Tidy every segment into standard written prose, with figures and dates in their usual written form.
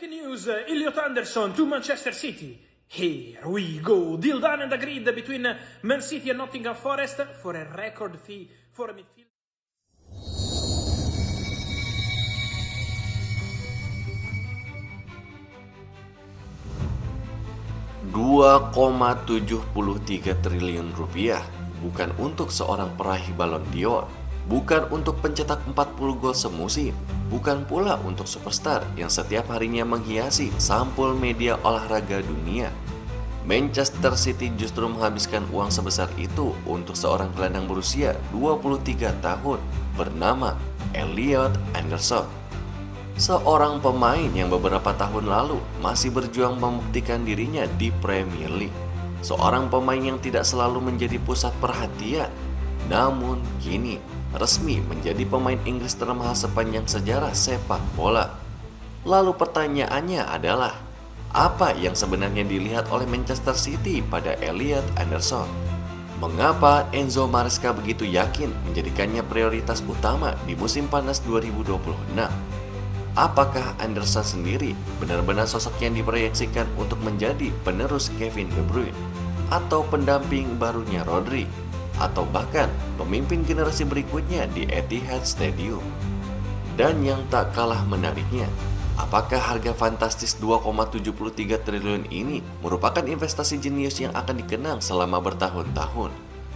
breaking news, Elliot Anderson to Manchester City. Here we go. Deal done and agreed between Man City and Nottingham Forest for a record fee for a midfield. Rp2,73 triliun bukan untuk seorang peraih Ballon d'Or, bukan untuk pencetak 40 gol semusim, bukan pula untuk superstar yang setiap harinya menghiasi sampul media olahraga dunia. Manchester City justru menghabiskan uang sebesar itu untuk seorang gelandang berusia 23 tahun bernama Elliot Anderson. Seorang pemain yang beberapa tahun lalu masih berjuang membuktikan dirinya di Premier League. Seorang pemain yang tidak selalu menjadi pusat perhatian, namun kini resmi menjadi pemain Inggris termahal sepanjang sejarah sepak bola. Lalu pertanyaannya adalah, apa yang sebenarnya dilihat oleh Manchester City pada Elliot Anderson? Mengapa Enzo Maresca begitu yakin menjadikannya prioritas utama di musim panas 2026? Apakah Anderson sendiri benar-benar sosok yang diproyeksikan untuk menjadi penerus Kevin De Bruyne, atau pendamping barunya Rodri, atau bahkan pemimpin generasi berikutnya di Etihad Stadium? Dan yang tak kalah menariknya, apakah harga fantastis 2,73 triliun ini merupakan investasi jenius yang akan dikenang selama bertahun-tahun,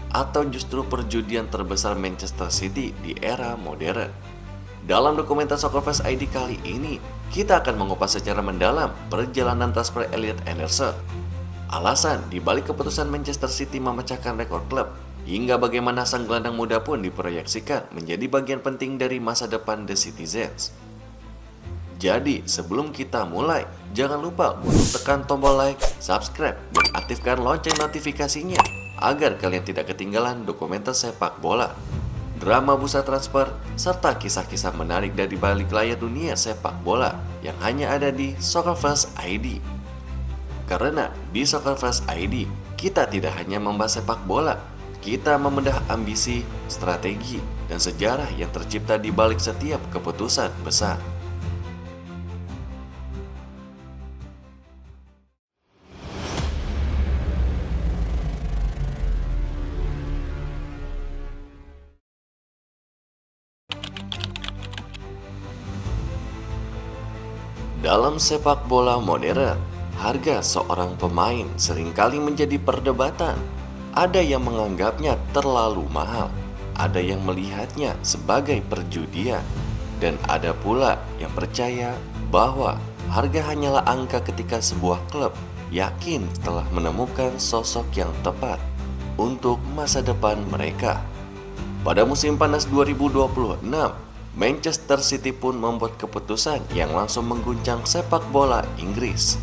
atau justru perjudian terbesar Manchester City di era modern? Dalam dokumenter Soccerverse ID kali ini, kita akan mengupas secara mendalam perjalanan transfer Elliot Anderson, alasan dibalik keputusan Manchester City memecahkan rekor klub, hingga bagaimana sang gelandang muda pun diproyeksikan menjadi bagian penting dari masa depan The Citizens. Jadi, sebelum kita mulai, jangan lupa untuk tekan tombol like, subscribe, dan aktifkan lonceng notifikasinya agar kalian tidak ketinggalan dokumenter sepak bola, drama bursa transfer, serta kisah-kisah menarik dari balik layar dunia sepak bola yang hanya ada di Soccerverse ID. Karena di Soccerverse ID, kita tidak hanya membahas sepak bola, kita membedah ambisi, strategi, dan sejarah yang tercipta di balik setiap keputusan besar. Dalam sepak bola modern, harga seorang pemain seringkali menjadi perdebatan. Ada yang menganggapnya terlalu mahal, ada yang melihatnya sebagai perjudian, dan ada pula yang percaya bahwa harga hanyalah angka ketika sebuah klub yakin telah menemukan sosok yang tepat untuk masa depan mereka. Pada musim panas 2026, Manchester City pun membuat keputusan yang langsung mengguncang sepak bola Inggris.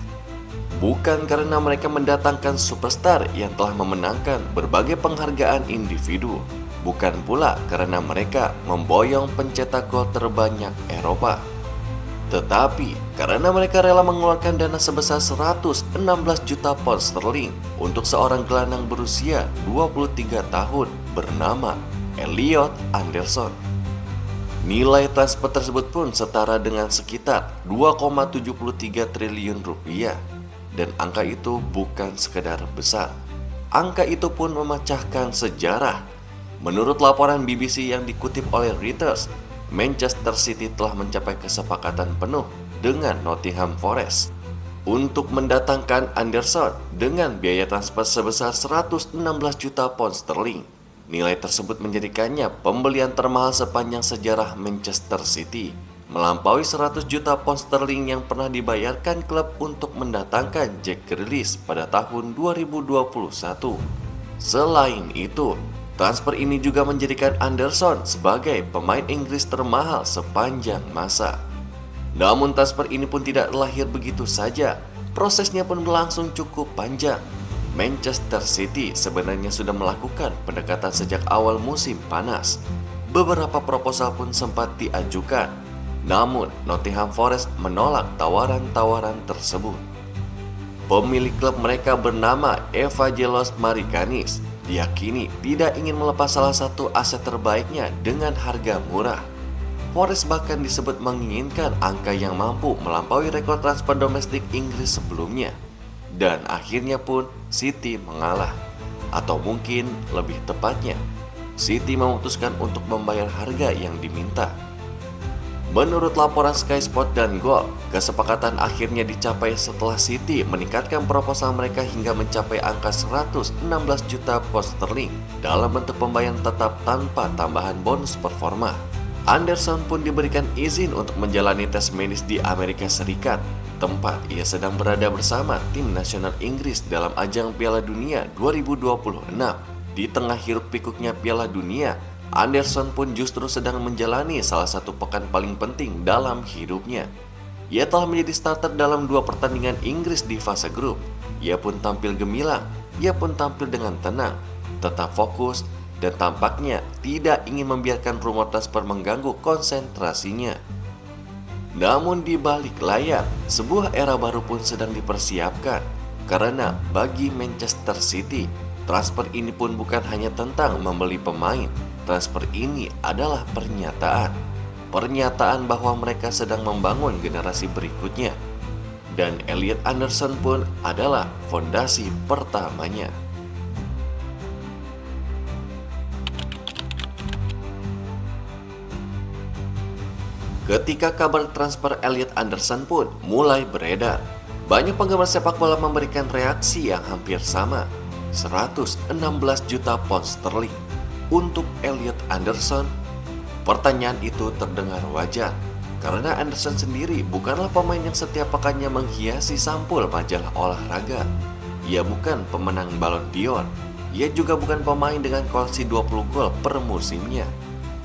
Bukan karena mereka mendatangkan superstar yang telah memenangkan berbagai penghargaan individu, bukan pula karena mereka memboyong pencetak gol terbanyak Eropa, tetapi karena mereka rela mengeluarkan dana sebesar 116 juta pound sterling untuk seorang gelandang berusia 23 tahun bernama Elliot Anderson. Nilai transfer tersebut pun setara dengan sekitar 2,73 triliun rupiah. Dan angka itu bukan sekedar besar. Angka itu pun memecahkan sejarah. Menurut laporan BBC yang dikutip oleh Reuters, Manchester City telah mencapai kesepakatan penuh dengan Nottingham Forest untuk mendatangkan Anderson dengan biaya transfer sebesar 116 juta pound sterling. Nilai tersebut menjadikannya pembelian termahal sepanjang sejarah Manchester City, melampaui 100 juta pound sterling yang pernah dibayarkan klub untuk mendatangkan Jack Grealish pada tahun 2021. Selain itu, transfer ini juga menjadikan Anderson sebagai pemain Inggris termahal sepanjang masa. Namun transfer ini pun tidak lahir begitu saja, prosesnya pun berlangsung cukup panjang. Manchester City sebenarnya sudah melakukan pendekatan sejak awal musim panas. Beberapa proposal pun sempat diajukan, namun Nottingham Forest menolak tawaran-tawaran tersebut. Pemilik klub mereka bernama Evangelos Marikanis diyakini tidak ingin melepas salah satu aset terbaiknya dengan harga murah. Forest bahkan disebut menginginkan angka yang mampu melampaui rekor transfer domestik Inggris sebelumnya. Dan akhirnya pun City mengalah. Atau mungkin lebih tepatnya, City memutuskan untuk membayar harga yang diminta. Menurut laporan Sky Sport dan Goal, kesepakatan akhirnya dicapai setelah City meningkatkan proposal mereka hingga mencapai angka 116 juta pound sterling dalam bentuk pembayaran tetap tanpa tambahan bonus performa. Anderson pun diberikan izin untuk menjalani tes medis di Amerika Serikat, tempat ia sedang berada bersama tim nasional Inggris dalam ajang Piala Dunia 2026. Di tengah hiruk pikuknya Piala Dunia, Anderson pun justru sedang menjalani salah satu pekan paling penting dalam hidupnya. Ia telah menjadi starter dalam 2 pertandingan Inggris di fase grup. Ia pun tampil gemilang, ia pun tampil dengan tenang, tetap fokus, dan tampaknya tidak ingin membiarkan rumor transfer mengganggu konsentrasinya. Namun di balik layar, sebuah era baru pun sedang dipersiapkan. Karena bagi Manchester City, transfer ini pun bukan hanya tentang membeli pemain. Transfer ini adalah pernyataan bahwa mereka sedang membangun generasi berikutnya. Dan Elliot Anderson pun adalah fondasi pertamanya. Ketika kabar transfer Elliot Anderson pun mulai beredar, banyak penggemar sepak bola memberikan reaksi yang hampir sama. 116 juta pound sterling untuk Elliot Anderson. Pertanyaan itu terdengar wajar, karena Anderson sendiri bukanlah pemain yang setiap pekannya menghiasi sampul majalah olahraga. Ia bukan pemenang Ballon d'Or, ia juga bukan pemain dengan koleksi 20 gol per musimnya.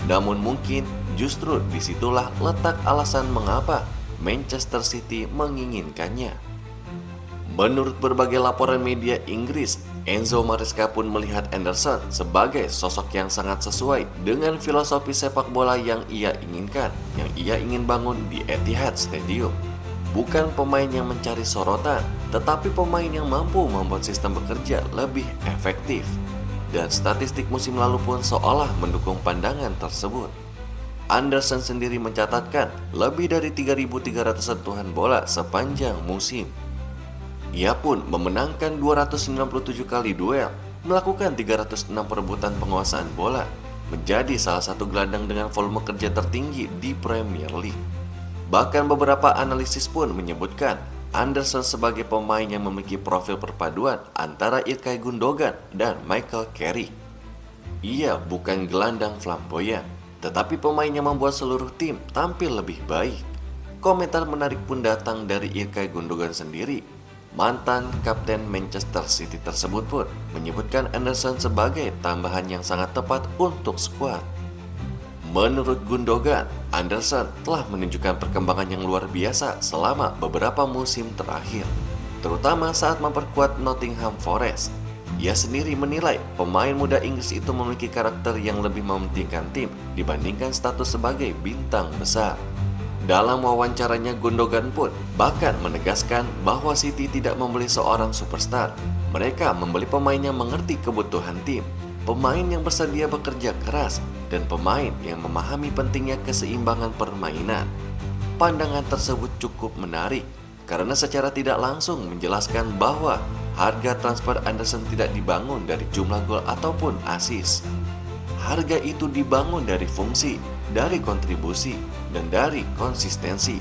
Namun mungkin justru disitulah letak alasan mengapa Manchester City menginginkannya. Menurut berbagai laporan media Inggris, Enzo Maresca pun melihat Anderson sebagai sosok yang sangat sesuai dengan filosofi sepak bola yang ia inginkan, yang ia ingin bangun di Etihad Stadium. Bukan pemain yang mencari sorotan, tetapi pemain yang mampu membuat sistem bekerja lebih efektif. Dan statistik musim lalu pun seolah mendukung pandangan tersebut. Anderson sendiri mencatatkan lebih dari 3.300 sentuhan bola sepanjang musim. Ia pun memenangkan 297 kali duel, melakukan 306 perebutan penguasaan bola, menjadi salah satu gelandang dengan volume kerja tertinggi di Premier League. Bahkan beberapa analisis pun menyebutkan Anderson sebagai pemain yang memiliki profil perpaduan antara Ilkay Gundogan dan Michael Carrick. Ia bukan gelandang flamboyan, tetapi pemain yang membuat seluruh tim tampil lebih baik. Komentar menarik pun datang dari Ilkay Gundogan sendiri. Mantan kapten Manchester City tersebut pun menyebutkan Anderson sebagai tambahan yang sangat tepat untuk skuad. Menurut Gundogan, Anderson telah menunjukkan perkembangan yang luar biasa selama beberapa musim terakhir, terutama saat memperkuat Nottingham Forest. Ia sendiri menilai pemain muda Inggris itu memiliki karakter yang lebih mementingkan tim dibandingkan status sebagai bintang besar. Dalam wawancaranya, Gundogan pun bahkan menegaskan bahwa City tidak membeli seorang superstar. Mereka membeli pemain yang mengerti kebutuhan tim, pemain yang bersedia bekerja keras, dan pemain yang memahami pentingnya keseimbangan permainan. Pandangan tersebut cukup menarik, karena secara tidak langsung menjelaskan bahwa harga transfer Anderson tidak dibangun dari jumlah gol ataupun assist. Harga itu dibangun dari fungsi, dari kontribusi, dan dari konsistensi.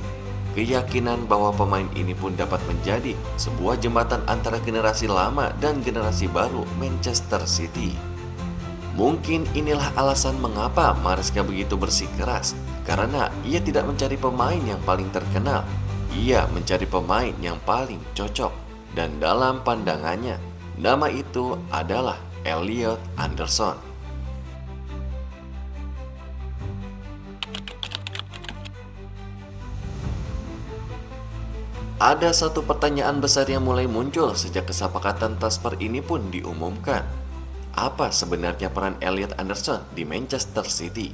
Keyakinan bahwa pemain ini pun dapat menjadi sebuah jembatan antara generasi lama dan generasi baru Manchester City. Mungkin inilah alasan mengapa Maresca begitu bersikeras, karena ia tidak mencari pemain yang paling terkenal. Ia mencari pemain yang paling cocok, dan dalam pandangannya, nama itu adalah Elliot Anderson. Ada satu pertanyaan besar yang mulai muncul sejak kesepakatan transfer ini pun diumumkan. Apa sebenarnya peran Elliot Anderson di Manchester City?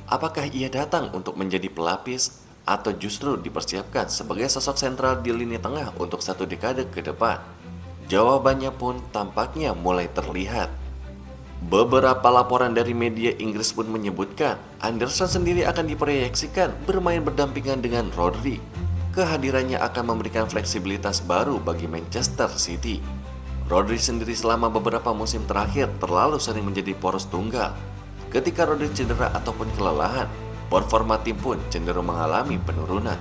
Apakah ia datang untuk menjadi pelapis atau justru dipersiapkan sebagai sosok sentral di lini tengah untuk 1 dekade ke depan? Jawabannya pun tampaknya mulai terlihat. Beberapa laporan dari media Inggris pun menyebutkan Anderson sendiri akan diproyeksikan bermain berdampingan dengan Rodri. Kehadirannya akan memberikan fleksibilitas baru bagi Manchester City. Rodri sendiri selama beberapa musim terakhir terlalu sering menjadi poros tunggal. Ketika Rodri cedera ataupun kelelahan, performa tim pun cenderung mengalami penurunan.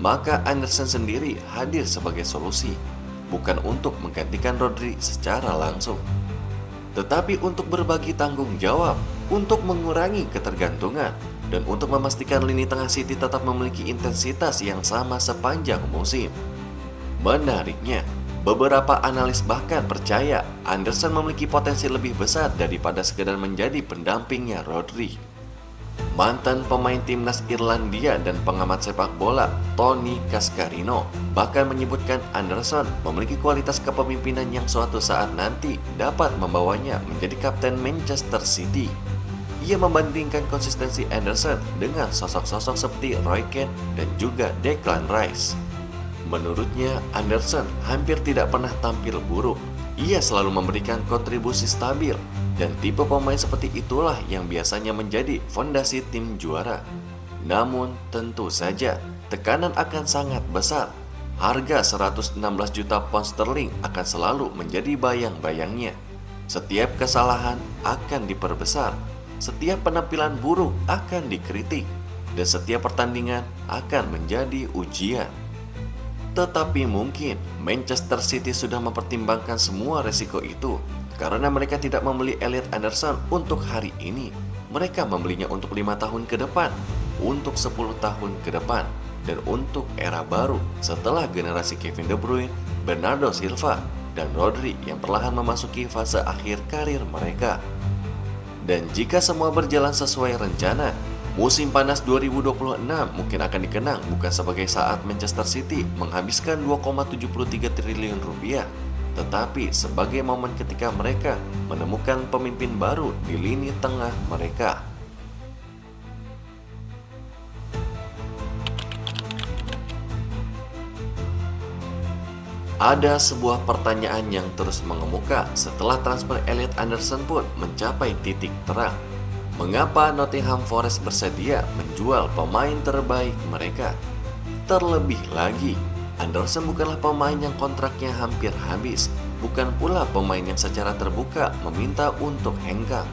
Maka Anderson sendiri hadir sebagai solusi, bukan untuk menggantikan Rodri secara langsung, tetapi untuk berbagi tanggung jawab, untuk mengurangi ketergantungan, dan untuk memastikan lini tengah City tetap memiliki intensitas yang sama sepanjang musim. Menariknya, beberapa analis bahkan percaya Anderson memiliki potensi lebih besar daripada sekedar menjadi pendampingnya Rodri. Mantan pemain timnas Irlandia dan pengamat sepak bola Tony Cascarino bahkan menyebutkan Anderson memiliki kualitas kepemimpinan yang suatu saat nanti dapat membawanya menjadi kapten Manchester City. Ia membandingkan konsistensi Anderson dengan sosok-sosok seperti Roy Keane dan juga Declan Rice. Menurutnya, Anderson hampir tidak pernah tampil buruk. Ia selalu memberikan kontribusi stabil, dan tipe pemain seperti itulah yang biasanya menjadi fondasi tim juara. Namun tentu saja tekanan akan sangat besar. Harga 116 juta pound sterling akan selalu menjadi bayang-bayangnya. Setiap kesalahan akan diperbesar, setiap penampilan buruk akan dikritik, dan setiap pertandingan akan menjadi ujian. Tetapi mungkin Manchester City sudah mempertimbangkan semua resiko itu. Karena mereka tidak membeli Elliot Anderson untuk hari ini. Mereka membelinya untuk 5 tahun ke depan, untuk 10 tahun ke depan, dan untuk era baru setelah generasi Kevin De Bruyne, Bernardo Silva, dan Rodri yang perlahan memasuki fase akhir karir mereka. Dan jika semua berjalan sesuai rencana, musim panas 2026 mungkin akan dikenang bukan sebagai saat Manchester City menghabiskan 2,73 triliun rupiah, tetapi sebagai momen ketika mereka menemukan pemimpin baru di lini tengah mereka. Ada sebuah pertanyaan yang terus mengemuka setelah transfer Elliot Anderson pun mencapai titik terang. Mengapa Nottingham Forest bersedia menjual pemain terbaik mereka? Terlebih lagi, Anderson bukanlah pemain yang kontraknya hampir habis, bukan pula pemain yang secara terbuka meminta untuk hengkang.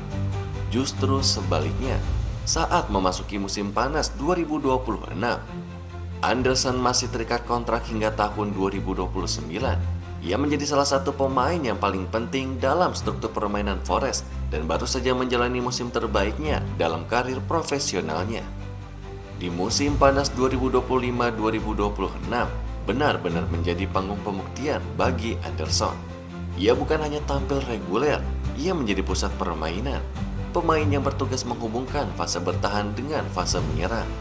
Justru sebaliknya, saat memasuki musim panas 2026, Anderson masih terikat kontrak hingga tahun 2029. Ia menjadi salah satu pemain yang paling penting dalam struktur permainan Forest dan baru saja menjalani musim terbaiknya dalam karir profesionalnya. Di musim panas 2025-2026, benar-benar menjadi panggung pembuktian bagi Anderson. Ia bukan hanya tampil reguler, ia menjadi pusat permainan. Pemain yang bertugas menghubungkan fase bertahan dengan fase menyerang.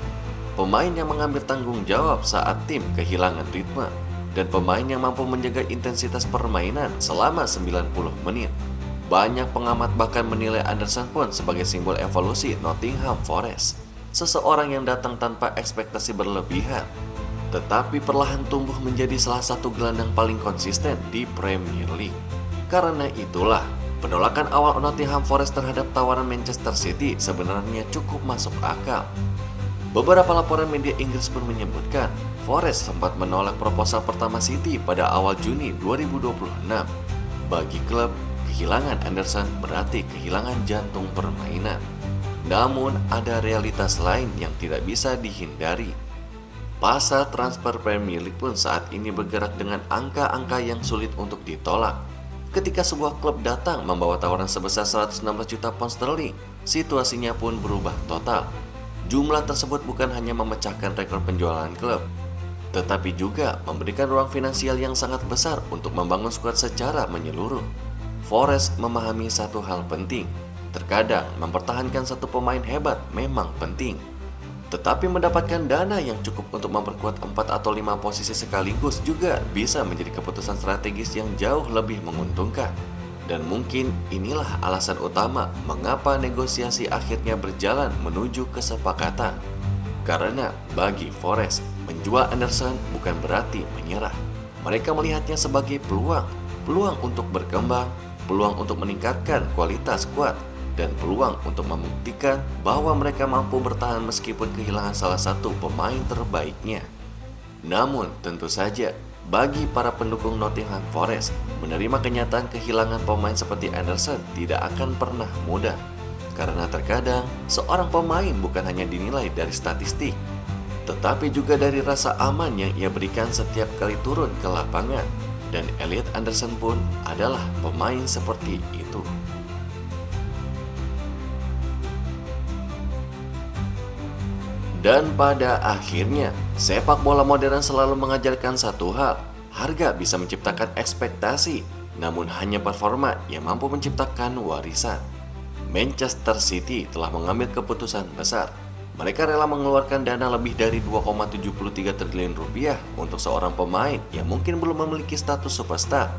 Pemain yang mengambil tanggung jawab saat tim kehilangan ritme. Dan pemain yang mampu menjaga intensitas permainan selama 90 menit. Banyak pengamat bahkan menilai Anderson pun sebagai simbol evolusi Nottingham Forest. Seseorang yang datang tanpa ekspektasi berlebihan, tetapi perlahan tumbuh menjadi salah satu gelandang paling konsisten di Premier League. Karena itulah, penolakan awal Nottingham Forest terhadap tawaran Manchester City sebenarnya cukup masuk akal. Beberapa laporan media Inggris pun menyebutkan Forest sempat menolak proposal pertama City pada awal Juni 2026. Bagi klub, kehilangan Anderson berarti kehilangan jantung permainan. Namun ada realitas lain yang tidak bisa dihindari. Pasar transfer Premier League pun saat ini bergerak dengan angka-angka yang sulit untuk ditolak. Ketika sebuah klub datang membawa tawaran sebesar 116 juta pound sterling, situasinya pun berubah total. Jumlah tersebut bukan hanya memecahkan rekor penjualan klub, tetapi juga memberikan ruang finansial yang sangat besar untuk membangun skuad secara menyeluruh. Forest memahami satu hal penting, terkadang mempertahankan satu pemain hebat memang penting, tetapi mendapatkan dana yang cukup untuk memperkuat 4 atau 5 posisi sekaligus juga bisa menjadi keputusan strategis yang jauh lebih menguntungkan. Dan mungkin inilah alasan utama mengapa negosiasi akhirnya berjalan menuju kesepakatan. Karena bagi Forest, menjual Anderson bukan berarti menyerah. Mereka melihatnya sebagai peluang untuk berkembang, peluang untuk meningkatkan kualitas skuad, dan peluang untuk membuktikan bahwa mereka mampu bertahan meskipun kehilangan salah satu pemain terbaiknya. Namun tentu saja bagi para pendukung Nottingham Forest, menerima kenyataan kehilangan pemain seperti Anderson tidak akan pernah mudah. Karena terkadang seorang pemain bukan hanya dinilai dari statistik, tetapi juga dari rasa aman yang ia berikan setiap kali turun ke lapangan. Dan Elliot Anderson pun adalah pemain seperti itu. Dan pada akhirnya, sepak bola modern selalu mengajarkan satu hal: harga bisa menciptakan ekspektasi, namun hanya performa yang mampu menciptakan warisan. Manchester City telah mengambil keputusan besar. Mereka rela mengeluarkan dana lebih dari 2,73 triliun rupiah untuk seorang pemain yang mungkin belum memiliki status superstar,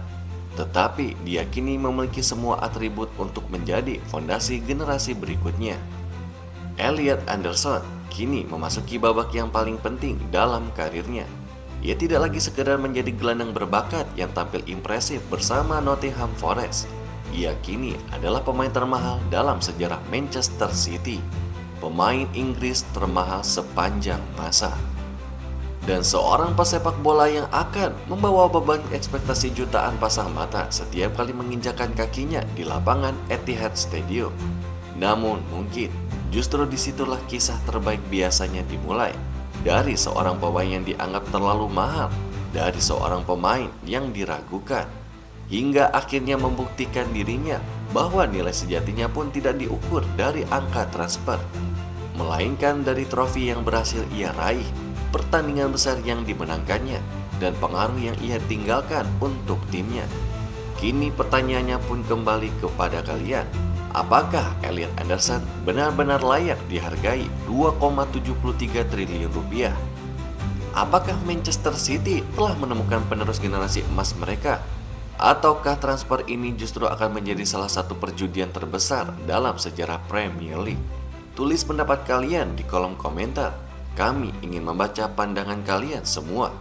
tetapi diyakini memiliki semua atribut untuk menjadi fondasi generasi berikutnya. Elliot Anderson kini memasuki babak yang paling penting dalam karirnya. Ia tidak lagi sekedar menjadi gelandang berbakat yang tampil impresif bersama Nottingham Forest. Ia kini adalah pemain termahal dalam sejarah Manchester City, pemain Inggris termahal sepanjang masa, dan seorang pesepak bola yang akan membawa beban ekspektasi jutaan pasang mata setiap kali menginjakan kakinya di lapangan Etihad Stadium. Namun mungkin justru disitulah kisah terbaik biasanya dimulai, dari seorang pemain yang dianggap terlalu mahal, dari seorang pemain yang diragukan, hingga akhirnya membuktikan dirinya bahwa nilai sejatinya pun tidak diukur dari angka transfer, melainkan dari trofi yang berhasil ia raih, pertandingan besar yang dimenangkannya, dan pengaruh yang ia tinggalkan untuk timnya. Kini pertanyaannya pun kembali kepada kalian. Apakah Elliot Anderson benar-benar layak dihargai 2,73 triliun rupiah? Apakah Manchester City telah menemukan penerus generasi emas mereka? Ataukah transfer ini justru akan menjadi salah satu perjudian terbesar dalam sejarah Premier League? Tulis pendapat kalian di kolom komentar. Kami ingin membaca pandangan kalian semua.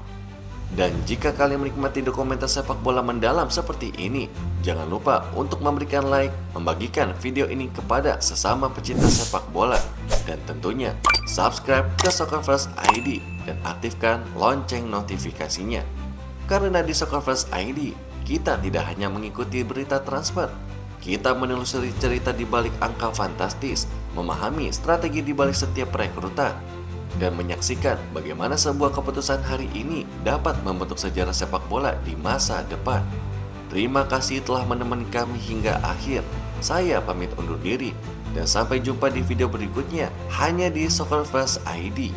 Dan jika kalian menikmati dokumenter sepak bola mendalam seperti ini, jangan lupa untuk memberikan like, membagikan video ini kepada sesama pecinta sepak bola, dan tentunya subscribe ke Soccer First ID dan aktifkan lonceng notifikasinya. Karena di Soccer First ID, kita tidak hanya mengikuti berita transfer, kita menelusuri cerita di balik angka fantastis, memahami strategi di balik setiap rekrutan, dan menyaksikan bagaimana sebuah keputusan hari ini dapat membentuk sejarah sepak bola di masa depan. Terima kasih telah menemani kami hingga akhir. Saya pamit undur diri, dan sampai jumpa di video berikutnya hanya di Soccer First ID.